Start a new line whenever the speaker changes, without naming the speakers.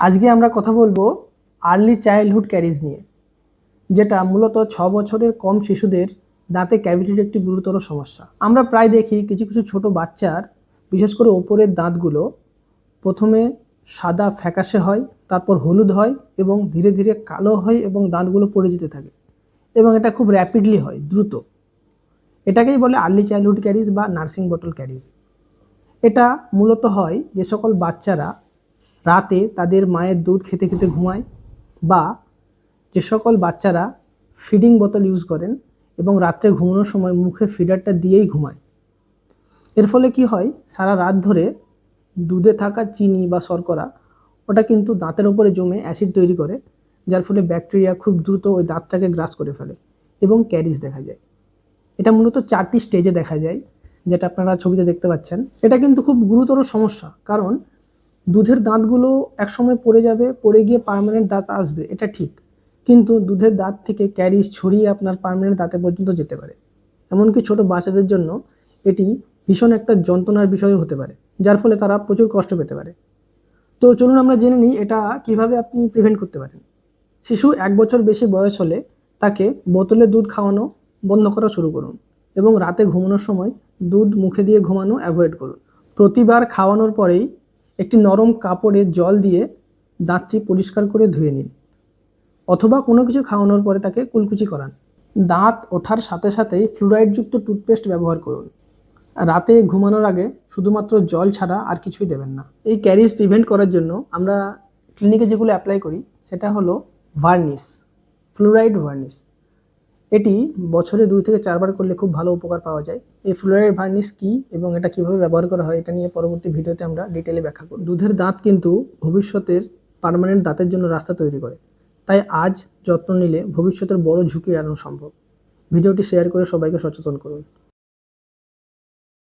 আজকে আমরা কথা বলবো আর্লি চাইল্ডহুড ক্যারিজ নিয়ে, যেটা মূলত 6 বছরের কম শিশুদের দাঁতে ক্যাভিটির একটি গুরুতর সমস্যা। আমরা প্রায় দেখি কিছু কিছু ছোট বাচ্চার, বিশেষ করে ওপরের দাঁতগুলো প্রথমে সাদা ফ্যাকাশে হয়, তারপর হলুদ হয় এবং ধীরে ধীরে কালো হয় এবং দাঁতগুলো পড়ে যেতে থাকে, এবং এটা খুব র্যাপিডলি হয়, দ্রুত। এটাকেই বলে আর্লি চাইল্ডহুড ক্যারিজ বা নার্সিং বটল ক্যারিজ। এটা মূলত হয় যে সকল বাচ্চারা রাতে তাদের মায়ের দুধ খেতে খেতে ঘুমায়, বা যে সকল বাচ্চারা ফিডিং বোতল ইউজ করেন এবং রাত্রে ঘুমানোর সময় মুখে ফিডারটা দিয়েই ঘুমায়। এর ফলে কি হয়, সারা রাত ধরে দুধে থাকা চিনি বা শর্করা ওটা কিন্তু দাঁতের উপরে জমে অ্যাসিড তৈরি করে, যার ফলে ব্যাকটেরিয়া খুব দ্রুত ওই দাঁতটাকে গ্রাস করে ফেলে এবং ক্যারিজ দেখা যায়। এটা মূলত 4টি স্টেজে দেখা যায়, যেটা আপনারা ছবিতে দেখতে পাচ্ছেন। এটা কিন্তু খুব গুরুতর সমস্যা, কারণ দুধের দাঁতগুলো একসময় পড়ে যাবে, পড়ে গিয়ে পার্মানেন্ট দাঁত আসবে, এটা ঠিক, কিন্তু দুধের দাঁত থেকে ক্যারিজ ছড়িয়ে আপনার পার্মানেন্ট দাঁতে পর্যন্ত যেতে পারে। এমনকি ছোট বাচ্চাদের জন্য এটি ভীষণ একটা যন্ত্রণার বিষয় হতে পারে, যার ফলে তারা প্রচুর কষ্ট পেতে পারে। তো চলুন আমরা জেনে নিই এটা কিভাবে আপনি প্রিভেন্ট করতে পারেন। শিশু 1 বছর বেশি বয়স হলে তাকে বোতলে দুধ খাওয়ানো বন্ধ করা শুরু করুন, এবং রাতে ঘুমানোর সময় দুধ মুখে দিয়ে ঘুমানো অ্যাভয়েড করুন। প্রতিবার খাওয়ানোর পরেই একটি নরম কাপড়ে জল দিয়ে দাঁতটি পরিষ্কার করে ধুয়ে নিন, অথবা কোনো কিছু খাওয়ানোর পরে তাকে কুলকুচি করান। দাঁত ওঠার সাথে সাথেই ফ্লুরাইডযুক্ত টুথপেস্ট ব্যবহার করুন। রাতে ঘুমানোর আগে শুধুমাত্র জল ছাড়া আর কিছুই দেবেন না। এই ক্যারিজ প্রিভেন্ট করার জন্য আমরা ক্লিনিকে যেগুলো অ্যাপ্লাই করি সেটা হলো ভার্নিশ, ফ্লুরাইড ভার্নিশ। এটি বছরে 2 থেকে 4 বার করলে খুব ভালো উপকার পাওয়া যায়। এই ফ্লুরাইড ভার্নিশ কী এবং এটা কীভাবে ব্যবহার করা হয়, এটা নিয়ে পরবর্তী ভিডিওতে আমরা ডিটেলে ব্যাখ্যা করব। দুধের দাঁত কিন্তু ভবিষ্যতের পার্মানেন্ট দাঁতের জন্য রাস্তা তৈরি করে, তাই আজ যত্ন নিলে ভবিষ্যতের বড় ঝুঁকি এড়ানো সম্ভব। ভিডিওটি শেয়ার করে সবাইকে সচেতন করুন।